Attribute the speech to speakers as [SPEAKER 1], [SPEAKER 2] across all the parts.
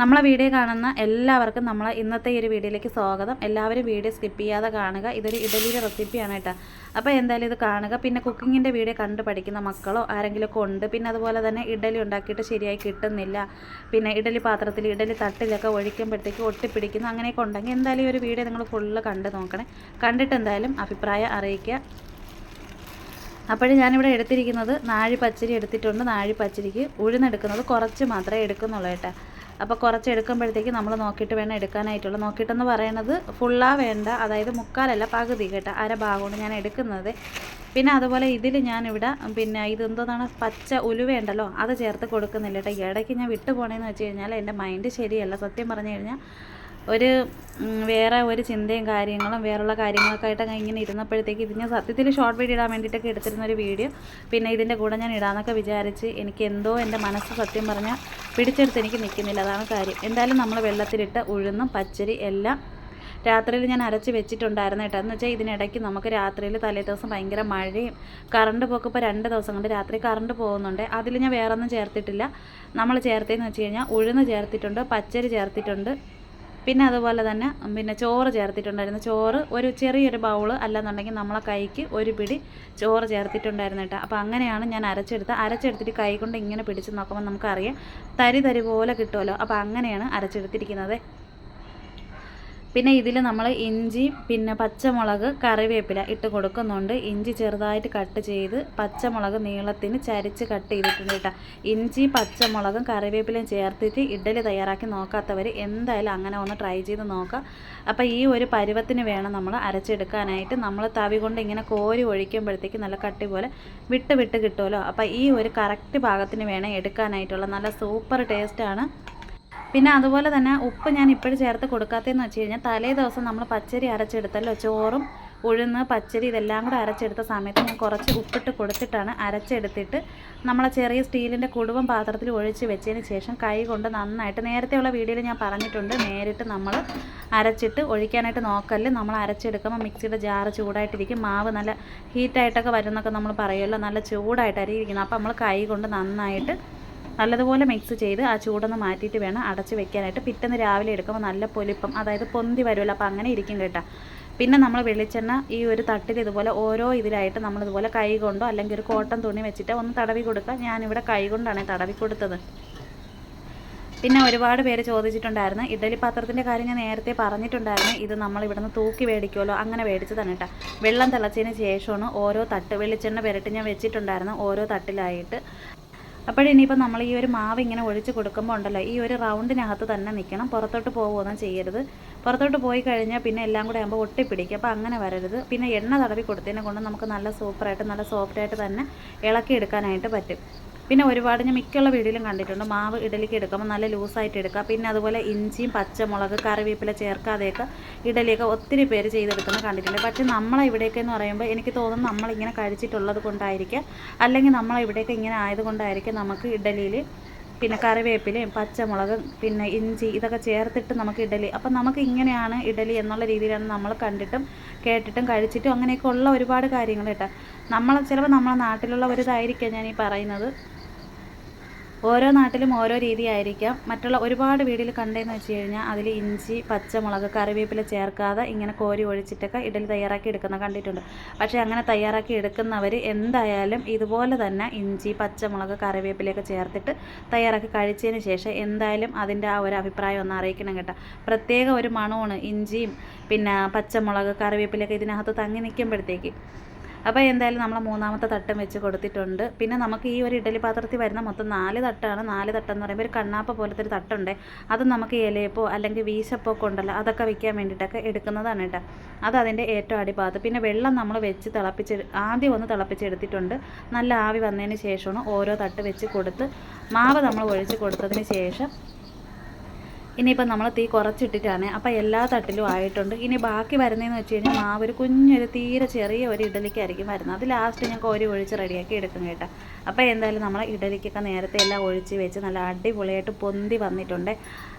[SPEAKER 1] നമ്മളെ വീഡിയോ കാണുന്ന എല്ലാവർക്കും നമ്മളെ ഇന്നത്തെ ഈ ഒരു വീഡിയോയിലേക്ക് സ്വാഗതം. എല്ലാവരും വീഡിയോ സ്കിപ്പ് ചെയ്യാതെ കാണുക. ഇതൊരു ഇഡലിയുടെ റെസിപ്പിയാണ് കേട്ടോ. അപ്പോൾ എന്തായാലും ഇത് കാണുക. പിന്നെ കുക്കിങ്ങിൻ്റെ വീഡിയോ കണ്ട് പഠിക്കുന്ന മക്കളോ ആരെങ്കിലുമൊക്കെ ഉണ്ട്. പിന്നെ അതുപോലെ തന്നെ ഇഡലി ഉണ്ടാക്കിയിട്ട് ശരിയായി കിട്ടുന്നില്ല, പിന്നെ ഇഡലി പാത്രത്തിൽ ഇഡലി തട്ടിലൊക്കെ ഒഴിക്കുമ്പോഴത്തേക്ക് ഒട്ടിപ്പിടിക്കുന്നു, അങ്ങനെയൊക്കെ ഉണ്ടെങ്കിൽ എന്തായാലും ഈ ഒരു വീഡിയോ നിങ്ങൾ ഫുള്ള് കണ്ട് നോക്കണേ. കണ്ടിട്ട് എന്തായാലും അഭിപ്രായം അറിയിക്കുക. അപ്പോൾ ഞാനിവിടെ എടുത്തിരിക്കുന്നത് നാഴി പച്ചരി എടുത്തിട്ടുണ്ട്. നാഴി പച്ചരിക്ക് ഉഴുന്നെടുക്കുന്നത് കുറച്ച് മാത്രമേ എടുക്കുന്നുള്ളൂ കേട്ടോ. അപ്പോൾ കുറച്ച് എടുക്കുമ്പോഴത്തേക്ക് നമ്മൾ നോക്കിയിട്ട് വേണം എടുക്കാനായിട്ടുള്ളൂ. നോക്കിയിട്ടെന്ന് പറയുന്നത് ഫുള്ളാ വേണ്ട, അതായത് മുക്കാലല്ല പകുതി കേട്ടോ, അര ഭാഗമാണ് ഞാൻ എടുക്കുന്നത്. പിന്നെ അതുപോലെ ഇതിൽ ഞാനിവിടെ പിന്നെ ഇതെന്തോന്നാണ് പച്ച ഉലുവയുണ്ടല്ലോ അത് ചേർത്ത് കൊടുക്കുന്നില്ല കേട്ടോ. ഇടയ്ക്ക് ഞാൻ വിട്ടു പോകണമെന്ന് വെച്ച് കഴിഞ്ഞാൽ എൻ്റെ മൈൻഡ് ശരിയല്ല. സത്യം പറഞ്ഞു കഴിഞ്ഞാൽ വേറെ ഒരു ചിന്തയും കാര്യങ്ങളും വേറെയുള്ള കാര്യങ്ങളൊക്കെ ആയിട്ട് ഇങ്ങനെ ഇരുന്നപ്പോഴത്തേക്ക് ഇത് ഞാൻ സത്യത്തിൽ ഷോർട്ട് വീഡിയോ ഇടാൻ വേണ്ടിയിട്ടൊക്കെ എടുത്തിരുന്നൊരു വീഡിയോ പിന്നെ ഇതിൻ്റെ കൂടെ ഞാൻ ഇടാമെന്നൊക്കെ വിചാരിച്ച് എനിക്ക് എന്തോ എൻ്റെ മനസ്സ് സത്യം പറഞ്ഞാൽ പിടിച്ചെടുത്ത് എനിക്ക് നിൽക്കുന്നില്ല, അതാണ് കാര്യം. എന്തായാലും നമ്മൾ വെള്ളത്തിലിട്ട് ഉഴുന്നും പച്ചരി എല്ലാം രാത്രിയിൽ ഞാൻ അരച്ച് വെച്ചിട്ടുണ്ടായിരുന്നു കേട്ടോ. എന്ന് വെച്ചാൽ ഇതിനിടയ്ക്ക് നമുക്ക് രാത്രിയിൽ തലേ ദിവസം ഭയങ്കര മഴയും കറണ്ട് പോക്ക് ഇപ്പോൾ 2 ദിവസം കൊണ്ട് രാത്രി കറണ്ട് പോകുന്നുണ്ട്. അതിൽ ഞാൻ വേറെ ഒന്നും ചേർത്തിട്ടില്ല. നമ്മൾ ചേർത്തതെന്ന് വെച്ച് കഴിഞ്ഞാൽ ഉഴുന്ന് ചേർത്തിട്ടുണ്ട്, പച്ചരി ചേർത്തിട്ടുണ്ട്, പിന്നെ അതുപോലെ തന്നെ പിന്നെ ചോറ് ചേർത്തിട്ടുണ്ടായിരുന്നു. ചോറ് ഒരു ചെറിയൊരു ബൗള് അല്ലെന്നുണ്ടെങ്കിൽ നമ്മളെ കൈക്ക് ഒരു പിടി ചോറ് ചേർത്തിട്ടുണ്ടായിരുന്നു കേട്ടോ. അപ്പോൾ അങ്ങനെയാണ് ഞാൻ അരച്ചെടുത്തിട്ട് കൈ കൊണ്ട് ഇങ്ങനെ പിടിച്ച് നോക്കുമ്പോൾ നമുക്കറിയാം തരി തരി പോലെ കിട്ടുമല്ലോ. അപ്പോൾ അങ്ങനെയാണ് അരച്ചെടുത്തിരിക്കുന്നത്. പിന്നെ ഇതിൽ നമ്മൾ ഇഞ്ചി പിന്നെ പച്ചമുളക് കറിവേപ്പില ഇട്ട് കൊടുക്കുന്നുണ്ട്. ഇഞ്ചി ചെറുതായിട്ട് കട്ട് ചെയ്ത് പച്ചമുളക് നീളത്തിന് ചരിച്ച് കട്ട് ചെയ്തിട്ടുണ്ട് കേട്ടോ. ഇഞ്ചി പച്ചമുളകും കറിവേപ്പിലയും ചേർത്തിട്ട് ഇഡ്ഡലി തയ്യാറാക്കി നോക്കാത്തവർ എന്തായാലും അങ്ങനെ ഒന്ന് ട്രൈ ചെയ്ത് നോക്കുക. അപ്പോൾ ഈ ഒരു പരുവത്തിന് വേണം നമ്മൾ അരച്ചെടുക്കാനായിട്ട്. നമ്മൾ തവി കൊണ്ട് ഇങ്ങനെ കോരി ഒഴിക്കുമ്പോഴത്തേക്ക് നല്ല കട്ടി പോലെ വിട്ട് കിട്ടുമല്ലോ. അപ്പോൾ ഈ ഒരു കറക്റ്റ് പാകത്തിന് വേണം എടുക്കാനായിട്ടുള്ള. നല്ല സൂപ്പർ ടേസ്റ്റാണ്. പിന്നെ അതുപോലെ തന്നെ ഉപ്പ് ഞാൻ ഇപ്പോഴും ചേർത്ത് കൊടുക്കാത്തതെന്ന് വെച്ച് കഴിഞ്ഞാൽ തലേ ദിവസം നമ്മൾ പച്ചരി അരച്ചെടുത്തല്ലോ, ചോറും ഉഴുന്ന് പച്ചരി ഇതെല്ലാം കൂടെ അരച്ചെടുത്ത സമയത്ത് ഞാൻ കുറച്ച് ഉപ്പിട്ട് കൊടുത്തിട്ടാണ് അരച്ചെടുത്തിട്ട് നമ്മളെ ചെറിയ സ്റ്റീലിൻ്റെ കുടുവം പാത്രത്തിൽ ഒഴിച്ച് വെച്ചതിന് ശേഷം കൈ കൊണ്ട് നന്നായിട്ട്, നേരത്തെയുള്ള വീഡിയോയിൽ ഞാൻ പറഞ്ഞിട്ടുണ്ട്, നേരിട്ട് നമ്മൾ അരച്ചിട്ട് ഒഴിക്കാനായിട്ട് നോക്കല്. നമ്മൾ അരച്ചെടുക്കുമ്പോൾ മിക്സിയുടെ ജാറ് ചൂടായിട്ടിരിക്കും, മാവ് നല്ല ഹീറ്റായിട്ടൊക്കെ വരുന്നൊക്കെ നമ്മൾ പറയുമല്ലോ, നല്ല ചൂടായിട്ടായിരിക്കും ഇരിക്കുന്നത്. അപ്പോൾ നമ്മൾ കൈ കൊണ്ട് നന്നായിട്ട് നല്ലതുപോലെ മിക്സ് ചെയ്ത് ആ ചൂടൊന്ന് മാറ്റിയിട്ട് വേണം അടച്ച് വെക്കാനായിട്ട്. പിറ്റേന്ന് രാവിലെ എടുക്കുമ്പോൾ നല്ല പൊലിപ്പം, അതായത് പൊന്തി വരുമല്ലോ, അപ്പോൾ അങ്ങനെ ഇരിക്കും കേട്ടോ. പിന്നെ നമ്മൾ വെളിച്ചെണ്ണ ഈ ഒരു തട്ടിൽ ഇതുപോലെ ഓരോ ഇതിലായിട്ട് നമ്മളിതുപോലെ കൈ കൊണ്ടോ അല്ലെങ്കിൽ ഒരു കോട്ടൺ തുണി വെച്ചിട്ട് ഒന്ന് തടവി കൊടുക്കുക. ഞാനിവിടെ കൈ കൊണ്ടാണ് തടവി കൊടുത്തത്. പിന്നെ ഒരുപാട് പേര് ചോദിച്ചിട്ടുണ്ടായിരുന്നു ഇഡലി പാത്രത്തിൻ്റെ കാര്യം. ഞാൻ നേരത്തെ പറഞ്ഞിട്ടുണ്ടായിരുന്നു, ഇത് നമ്മൾ ഇവിടുന്ന് തൂക്കി മേടിക്കുമല്ലോ, അങ്ങനെ മേടിച്ചതാണ് കേട്ടോ. വെള്ളം തിളച്ചതിന് ശേഷമാണ് ഓരോ തട്ട് വെളിച്ചെണ്ണ പുരട്ടി ഞാൻ വെച്ചിട്ടുണ്ടായിരുന്നു ഓരോ തട്ടിലായിട്ട്. അപ്പോഴിനിയിപ്പോൾ നമ്മൾ ഈ ഒരു മാവ് ഇങ്ങനെ ഒഴിച്ച് കൊടുക്കുമ്പോൾ ഉണ്ടല്ലോ, ഈ ഒരു റൗണ്ടിനകത്ത് തന്നെ നിൽക്കണം, പുറത്തോട്ട് പോകുകയൊന്നും ചെയ്യരുത്. പുറത്തോട്ട് പോയി കഴിഞ്ഞാൽ പിന്നെ എല്ലാം കൂടെ ആകുമ്പോൾ ഒട്ടിപ്പിടിക്കും, അപ്പോൾ അങ്ങനെ വരരുത്. പിന്നെ എണ്ണ തടവി കൊടുത്തതിനെ കൊണ്ട് നമുക്ക് നല്ല സൂപ്പറായിട്ട് നല്ല സോഫ്റ്റായിട്ട് തന്നെ ഇളക്കിയെടുക്കാനായിട്ട് പറ്റും. പിന്നെ ഒരുപാട് ഞാൻ മിക്കുള്ള വീഡിയോയിലും കണ്ടിട്ടുണ്ട്, മാവ് ഇഡലിക്ക് എടുക്കുമ്പോൾ നല്ല ലൂസായിട്ട് എടുക്കുക. പിന്നെ അതുപോലെ ഇഞ്ചിയും പച്ചമുളക് കറിവേപ്പില ചേർക്കാതെയൊക്കെ ഇഡലിയൊക്കെ ഒത്തിരി പേര് ചെയ്തെടുക്കുന്നത് കണ്ടിട്ടുണ്ട്. പക്ഷേ നമ്മളെ ഇവിടെയൊക്കെ എന്ന് പറയുമ്പോൾ എനിക്ക് തോന്നുന്നു നമ്മളിങ്ങനെ കഴിച്ചിട്ടുള്ളത് കൊണ്ടായിരിക്കാം, അല്ലെങ്കിൽ നമ്മളെ ഇവിടെയൊക്കെ ഇങ്ങനെ ആയതുകൊണ്ടായിരിക്കും നമുക്ക് ഇഡലിയിൽ പിന്നെ കറിവേപ്പിലയും പച്ചമുളകും പിന്നെ ഇഞ്ചി ഇതൊക്കെ ചേർത്തിട്ട് നമുക്ക് ഇഡലി, അപ്പം നമുക്ക് ഇങ്ങനെയാണ് ഇഡലി എന്നുള്ള രീതിയിലാണ് നമ്മൾ കണ്ടിട്ടും കേട്ടിട്ടും കഴിച്ചിട്ടും അങ്ങനെയൊക്കെ ഉള്ള ഒരുപാട് കാര്യങ്ങൾ കേട്ടോ. ചിലപ്പോൾ നമ്മളെ നാട്ടിലുള്ള ഒരു ഇതായിരിക്കാം ഞാൻ ഈ പറയുന്നത്. ഓരോ നാട്ടിലും ഓരോ രീതിയായിരിക്കാം. മറ്റുള്ള ഒരുപാട് വീഡിയോയിൽ കണ്ടതെന്ന് വെച്ച് കഴിഞ്ഞാൽ അതിൽ ഇഞ്ചി പച്ചമുളക് കറിവേപ്പില ചേർക്കാതെ ഇങ്ങനെ കോരി ഒഴിച്ചിട്ടൊക്കെ ഇഡലി തയ്യാറാക്കി എടുക്കുന്ന കണ്ടിട്ടുണ്ട്. പക്ഷേ അങ്ങനെ തയ്യാറാക്കി എടുക്കുന്നവർ എന്തായാലും ഇതുപോലെ തന്നെ ഇഞ്ചി പച്ചമുളക് കറിവേപ്പിലയൊക്കെ ചേർത്തിട്ട് തയ്യാറാക്കി കഴിച്ചതിന് ശേഷം എന്തായാലും അതിൻ്റെ ആ ഒരു അഭിപ്രായം ഒന്ന് അറിയിക്കണം കേട്ടോ. പ്രത്യേക ഒരു മണമാണ് ഇഞ്ചിയും പിന്നെ പച്ചമുളക് കറിവേപ്പിലയൊക്കെ ഇതിനകത്ത് തങ്ങി നിൽക്കുമ്പോഴത്തേക്ക്. അപ്പോൾ എന്തായാലും നമ്മൾ മൂന്നാമത്തെ തട്ടും വെച്ച് കൊടുത്തിട്ടുണ്ട്. പിന്നെ നമുക്ക് ഈ ഒരു ഇഡലി പാത്രത്തിൽ വരുന്ന മൊത്തം 4 തട്ടാണ്. 4 തട്ടെന്ന് പറയുമ്പോൾ ഒരു കണ്ണാപ്പ പോലത്തെ ഒരു തട്ടുണ്ട്. അത് നമുക്ക് ഇലയപ്പോ അല്ലെങ്കിൽ വീശപ്പോ കൊണ്ടല്ലോ അതൊക്കെ വയ്ക്കാൻ വേണ്ടിയിട്ടൊക്കെ എടുക്കുന്നതാണ് കേട്ടോ. അത് അതിൻ്റെ ഏറ്റവും അടിഭാഗത്ത്. പിന്നെ വെള്ളം നമ്മൾ വെച്ച് ആദ്യം ഒന്ന് തിളപ്പിച്ചെടുത്തിട്ടുണ്ട്. നല്ല ആവി വന്നതിന് ശേഷമാണ് ഓരോ തട്ട് വെച്ച് കൊടുത്ത് മാവ് നമ്മൾ ഒഴിച്ച് കൊടുത്തതിന് ശേഷം ഇനിയിപ്പോൾ നമ്മൾ തീ കുറച്ചിട്ടിട്ടാണ്. അപ്പോൾ എല്ലാ തട്ടിലും ആയിട്ടുണ്ട്. ഇനി ബാക്കി വരുന്നതെന്ന് വെച്ച് കഴിഞ്ഞാൽ മാവ് ഒരു കുഞ്ഞൊരു തീരെ ചെറിയ ഒരു ഇഡലിക്കായിരിക്കും വരുന്നത്. അത് ലാസ്റ്റ് ഞാൻ കോരി ഒഴിച്ച് റെഡിയാക്കി എടുക്കും കേട്ടോ. അപ്പോൾ എന്തായാലും നമ്മൾ ഇഡലിക്കൊക്കെ നേരത്തെ എല്ലാം ഒഴിച്ച് വെച്ച് നല്ല അടിപൊളിയായിട്ട് പൊന്തി വന്നിട്ടുണ്ട്.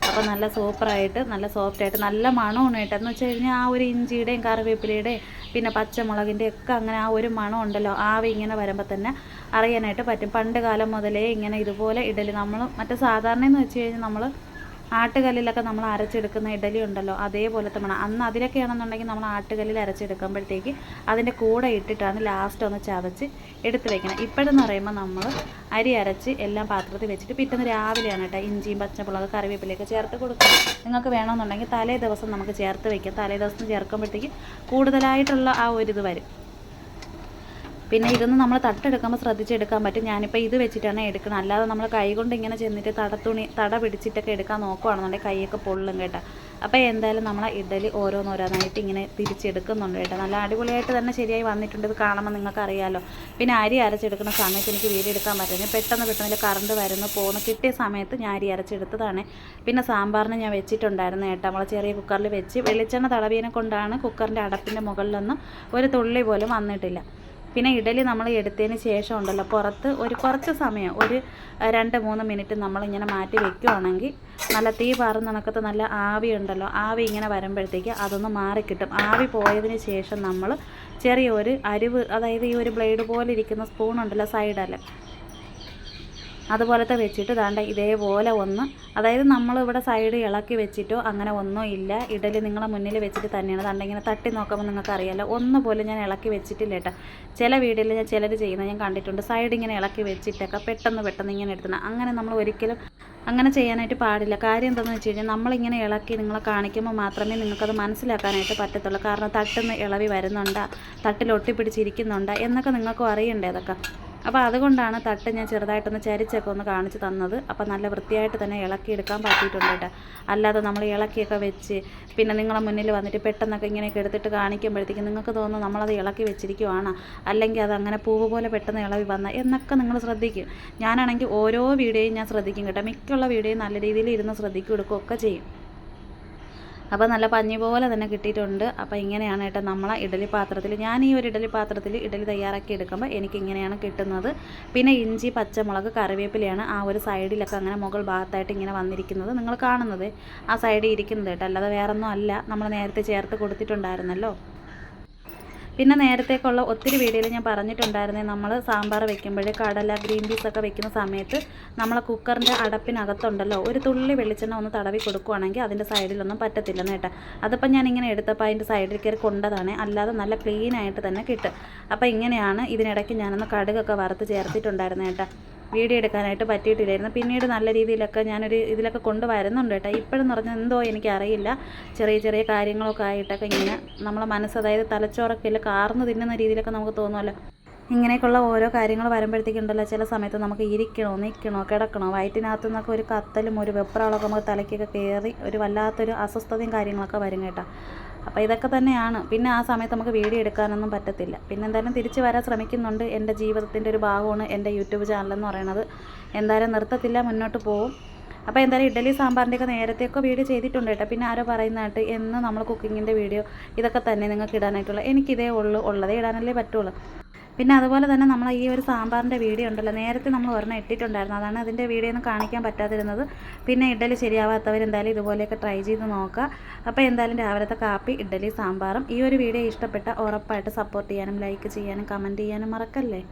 [SPEAKER 1] അപ്പോൾ നല്ല സൂപ്പറായിട്ട് നല്ല സോഫ്റ്റായിട്ട് നല്ല മണമാണ് കേട്ടോ. എന്ന് വെച്ച് കഴിഞ്ഞാൽ ആ ഒരു ഇഞ്ചിയുടെയും കറിവേപ്പിലയുടെയും പിന്നെ പച്ചമുളകിൻ്റെ ഒക്കെ അങ്ങനെ ആ ഒരു മണം ഉണ്ടല്ലോ, ആവി ഇങ്ങനെ വരുമ്പോൾ തന്നെ അറിയാനായിട്ട് പറ്റും. പണ്ട് കാലം മുതലേ ഇങ്ങനെ ഇതുപോലെ ഇഡലി നമ്മൾ മറ്റേ സാധാരണ എന്ന് വെച്ച് കഴിഞ്ഞാൽ നമ്മൾ ആട്ടുകല്ലിലൊക്കെ നമ്മൾ അരച്ചെടുക്കുന്ന ഇഡലി ഉണ്ടല്ലോ അതേപോലത്തെ മണം. അന്ന് അതിലൊക്കെയാണെന്നുണ്ടെങ്കിൽ നമ്മൾ ആട്ടുകല്ലിൽ അരച്ചെടുക്കുമ്പോഴത്തേക്ക് അതിൻ്റെ കൂടെ ഇട്ടിട്ടാണ് ലാസ്റ്റ് ഒന്ന് ചതച്ച് എടുത്ത് വെക്കണം. ഇപ്പോഴെന്ന് പറയുമ്പോൾ നമ്മൾ അരി അരച്ച് എല്ലാം പാത്രത്തിൽ വെച്ചിട്ട് പിറ്റേന്ന് രാവിലെയാണ് കേട്ടോ ഇഞ്ചിയും പച്ചമുളക് കറിവേപ്പിലയൊക്കെ ചേർത്ത് കൊടുക്കുക. നിങ്ങൾക്ക് വേണമെന്നുണ്ടെങ്കിൽ തലേ ദിവസം നമുക്ക് ചേർത്ത് വയ്ക്കാം. തലേ ദിവസം ചേർക്കുമ്പോഴത്തേക്ക് കൂടുതലായിട്ടുള്ള ആ ഒരു ഇത് വരും. പിന്നെ ഇതൊന്നും നമ്മൾ തട്ടെടുക്കുമ്പോൾ ശ്രദ്ധിച്ചെടുക്കാൻ പറ്റും. ഞാനിപ്പോൾ ഇത് വെച്ചിട്ടാണ് എടുക്കണം. അല്ലാതെ നമ്മൾ കൈ കൊണ്ട് ഇങ്ങനെ ചെന്നിട്ട് തട പിടിച്ചിട്ടൊക്കെ എടുക്കാൻ നോക്കുകയാണെന്നുണ്ടെങ്കിൽ കൈയൊക്കെ പൊള്ളും കേട്ടോ. അപ്പോൾ എന്തായാലും നമ്മൾ ഇഡലി ഓരോന്നോരോന്നായിട്ട് ഇങ്ങനെ തിരിച്ചെടുക്കുന്നുണ്ട് കേട്ടോ. നല്ല അടിപൊളിയായിട്ട് തന്നെ ശരിയായി വന്നിട്ടുണ്ട്. ഇത് കാണുമ്പോൾ നിങ്ങൾക്ക് അറിയാമല്ലോ. പിന്നെ അരി അരച്ചെടുക്കുന്ന സമയത്ത് എനിക്ക് വീഡിയോ എടുക്കാൻ പറ്റും. പെട്ടെന്ന് കറണ്ട് വരുന്നു പോകുന്നു കിട്ടിയ സമയത്ത് ഞാൻ അരി അരച്ചെടുത്തതാണ്. പിന്നെ സാമ്പാറിന് ഞാൻ വെച്ചിട്ടുണ്ടായിരുന്നു കേട്ടോ. നമ്മൾ ചെറിയ കുക്കറിൽ വെച്ച് വെളിച്ചെണ്ണ തടവിയതിനെ കൊണ്ടാണ് കുക്കറിൻ്റെ അടപ്പിൻ്റെ മുകളിലൊന്നും ഒരു തുള്ളി പോലും വന്നിട്ടില്ല. പിന്നെ ഇഡലി നമ്മൾ എടുത്തതിന് ശേഷം ഉണ്ടല്ലോ പുറത്ത് കുറച്ച് സമയം 2-3 മിനിറ്റ് നമ്മളിങ്ങനെ മാറ്റി വെക്കുകയാണെങ്കിൽ നല്ല തീ പാറുന്ന കണക്കത്ത് നല്ല ആവി ഉണ്ടല്ലോ, ആവി ഇങ്ങനെ വരുമ്പോഴത്തേക്ക് അതൊന്ന് മാറിക്കിട്ടും. ആവി പോയതിന് ശേഷം നമ്മൾ ചെറിയൊരു അരിവ്, അതായത് ഈ ഒരു ബ്ലേഡ് പോലെ ഇരിക്കുന്ന സ്പൂൺ ഉണ്ടല്ലോ സൈഡല്ല, അതുപോലത്തെ വെച്ചിട്ട് ദാണ്ട ഇതേപോലെ ഒന്ന്, അതായത് നമ്മളിവിടെ സൈഡ് ഇളക്കി വെച്ചിട്ടോ അങ്ങനെ ഒന്നും ഇല്ല. ഇഡലി നിങ്ങളെ മുന്നിൽ വെച്ചിട്ട് തന്നെയാണ്. ദാണ്ട ഇങ്ങനെ തട്ടി നോക്കുമ്പോൾ നിങ്ങൾക്ക് അറിയാമല്ലോ, ഒന്നുപോലെ ഞാൻ ഇളക്കി വെച്ചിട്ടില്ല കേട്ടോ. ചില വീഡിയോയിൽ ഞാൻ ചിലർ ചെയ്യുന്നത് ഞാൻ കണ്ടിട്ടുണ്ട്. സൈഡ് ഇങ്ങനെ ഇളക്കി വെച്ചിട്ടൊക്കെ പെട്ടെന്ന് ഇങ്ങനെ എടുക്കണം. അങ്ങനെ നമ്മൾ ഒരിക്കലും അങ്ങനെ ചെയ്യാനായിട്ട് പാടില്ല. കാര്യം എന്താണെന്ന് വെച്ച് കഴിഞ്ഞാൽ നമ്മളിങ്ങനെ ഇളക്കി നിങ്ങളെ കാണിക്കുമ്പോൾ മാത്രമേ നിങ്ങൾക്കത് മനസ്സിലാക്കാനായിട്ട് പറ്റത്തുള്ളൂ. കാരണം തട്ടുന്ന ഇളവി വരുന്നുണ്ടോ, തട്ടിൽ ഒട്ടിപ്പിടിച്ചിരിക്കുന്നുണ്ടോ എന്നൊക്കെ നിങ്ങൾക്കും അറിയണ്ടേ അതൊക്കെ. അപ്പോൾ അതുകൊണ്ടാണ് തട്ട് ഞാൻ ചെറുതായിട്ടൊന്ന് ചരിച്ചൊക്കെ ഒന്ന് കാണിച്ച് തന്നത്. അപ്പോൾ നല്ല വൃത്തിയായിട്ട് തന്നെ ഇളക്കിയെടുക്കാൻ പറ്റിയിട്ടുണ്ട് കേട്ടോ. അല്ലാതെ നമ്മൾ ഇളക്കിയൊക്കെ വെച്ച് പിന്നെ നിങ്ങളെ മുന്നിൽ വന്നിട്ട് പെട്ടെന്നൊക്കെ ഇങ്ങനെയൊക്കെ എടുത്തിട്ട് കാണിക്കുമ്പോഴത്തേക്കും നിങ്ങൾക്ക് തോന്നുന്നു നമ്മളത് ഇളക്കി വെച്ചിരിക്കുവാണ്, അല്ലെങ്കിൽ അത് അങ്ങനെ പൂവ് പോലെ പെട്ടെന്ന് ഇളവി വന്ന എന്നൊക്കെ നിങ്ങൾ ശ്രദ്ധിക്കും. ഞാനാണെങ്കിൽ ഓരോ വീഡിയോയും ഞാൻ ശ്രദ്ധിക്കും കേട്ടോ. മിക്കുള്ള വീഡിയോയും നല്ല രീതിയിൽ ഇരുന്ന് ശ്രദ്ധിക്കും എടുക്കുകയൊക്കെ ചെയ്യും. അപ്പോൾ നല്ല പഞ്ഞി പോലെ തന്നെ കിട്ടിയിട്ടുണ്ട്. അപ്പോൾ ഇങ്ങനെയാണ് കേട്ടോ നമ്മളെ ഇഡലി പാത്രത്തിൽ, ഞാൻ ഈ ഒരു ഇഡലി പാത്രത്തിൽ ഇഡലി തയ്യാറാക്കി എടുക്കുമ്പോൾ എനിക്കിങ്ങനെയാണ് കിട്ടുന്നത്. പിന്നെ ഇഞ്ചി പച്ചമുളക് കറിവേപ്പിലയാണ് ആ ഒരു സൈഡിലൊക്കെ അങ്ങനെ മുകൾ ഭാഗത്തായിട്ട് ഇങ്ങനെ വന്നിരിക്കുന്നത് നിങ്ങൾ കാണുന്നത്, ആ സൈഡിൽ ഇരിക്കുന്നത് കേട്ടോ. അല്ലാതെ വേറൊന്നും അല്ല, നമ്മൾ നേരത്തെ ചേർത്ത് കൊടുത്തിട്ടുണ്ടായിരുന്നല്ലോ. പിന്നെ നേരത്തേക്കുള്ള ഒത്തിരി വീഡിയോയിൽ ഞാൻ പറഞ്ഞിട്ടുണ്ടായിരുന്നേ, നമ്മൾ സാമ്പാർ വെക്കുമ്പോൾ കടല ഗ്രീൻ പീസൊക്കെ വെക്കുന്ന സമയത്ത് നമ്മൾ കുക്കറിൻ്റെ അടപ്പിനകത്തുണ്ടല്ലോ ഒരു തുള്ളി വെളിച്ചെണ്ണ ഒന്ന് തടവി കൊടുക്കുകയാണെങ്കിൽ അതിൻ്റെ സൈഡിലൊന്നും പറ്റത്തില്ലെന്ന് കേട്ടോ. അതിപ്പോൾ ഞാനിങ്ങനെ എടുത്തപ്പോൾ അതിൻ്റെ സൈഡിൽ കയറി കൊണ്ടതാണ്, അല്ലാതെ നല്ല ക്ലീനായിട്ട് തന്നെ കിട്ടും. അപ്പോൾ ഇങ്ങനെയാണ്. ഇതിനിടയ്ക്ക് ഞാനൊന്ന് കടുകൊക്കെ വറുത്ത് ചേർത്തിട്ടുണ്ടായിരുന്നു കേട്ടോ. വീഡിയോ എടുക്കാനായിട്ട് പറ്റിയിട്ടില്ലായിരുന്നു. പിന്നീട് നല്ല രീതിയിലൊക്കെ ഞാനൊരു ഇതിലൊക്കെ കൊണ്ടുവരുന്നുണ്ട് കേട്ടോ. ഇപ്പോഴെന്ന് പറഞ്ഞാൽ എന്തോ എനിക്കറിയില്ല, ചെറിയ കാര്യങ്ങളൊക്കെ ആയിട്ടൊക്കെ ഇങ്ങനെ നമ്മളെ മനസ്സ്, അതായത് തലച്ചോറൊക്കെ ഇല്ല കാർന്ന് തിന്നുന്ന രീതിയിലൊക്കെ നമുക്ക് തോന്നുമല്ലോ. ഇങ്ങനെയൊക്കെയുള്ള ഓരോ കാര്യങ്ങൾ വരുമ്പോഴത്തേക്കുണ്ടല്ലോ ചില സമയത്ത് നമുക്ക് ഇരിക്കണോ നിൽക്കണോ കിടക്കണോ വയറ്റിനകത്തു നിന്നൊക്കെ ഒരു കത്തലും ഒരു വെപ്രാളമൊക്കെ നമുക്ക് തലയ്ക്കൊക്കെ കയറി ഒരു വല്ലാത്തൊരു അസ്വസ്ഥതയും കാര്യങ്ങളൊക്കെ വരും കേട്ടോ. അപ്പോൾ ഇതൊക്കെ തന്നെയാണ്. പിന്നെ ആ സമയത്ത് നമുക്ക് വീഡിയോ എടുക്കാനൊന്നും പറ്റത്തില്ല. പിന്നെ എന്തായാലും തിരിച്ച് വരാൻ ശ്രമിക്കുന്നുണ്ട്. എൻ്റെ ജീവിതത്തിൻ്റെ ഒരു ഭാഗമാണ് എൻ്റെ യൂട്യൂബ് ചാനലെന്ന് പറയുന്നത്. എന്തായാലും നിർത്തത്തില്ല, മുന്നോട്ട് പോകും. അപ്പോൾ എന്തായാലും ഇഡലി സാമ്പാറിൻ്റെയൊക്കെ നേരത്തെയൊക്കെ വീഡിയോ ചെയ്തിട്ടുണ്ട് കേട്ടോ. പിന്നെ ആരോ പറയുന്നതായിട്ട് എന്ന് നമ്മൾ കുക്കിങ്ങിൻ്റെ വീഡിയോ ഇതൊക്കെ തന്നെ നിങ്ങൾക്ക് ഇടാനായിട്ടുള്ള, എനിക്കിതേ ഉള്ളതേ ഇടാനല്ലേ പറ്റുള്ളൂ. പിന്നെ അതുപോലെ തന്നെ നമ്മൾ ഈ ഒരു സാമ്പാറിൻ്റെ വീഡിയോ ഉണ്ടല്ലോ, നേരത്തെ നമ്മൾ ഒരെണ്ണം ഇട്ടിട്ടുണ്ടായിരുന്നു, അതാണ് അതിൻ്റെ വീഡിയോ ഒന്നും കാണിക്കാൻ പറ്റാതിരുന്നത്. പിന്നെ ഇഡലി ശരിയാവാത്തവരെന്തായാലും ഇതുപോലെയൊക്കെ ട്രൈ ചെയ്ത് നോക്കുക. അപ്പോൾ എന്തായാലും രാവിലത്തെ കാപ്പി ഇഡലി സാമ്പാറും. ഈ ഒരു വീഡിയോ ഇഷ്ടപ്പെട്ട ഉറപ്പായിട്ട് സപ്പോർട്ട് ചെയ്യാനും ലൈക്ക് ചെയ്യാനും കമൻറ്റ് ചെയ്യാനും മറക്കല്ലേ.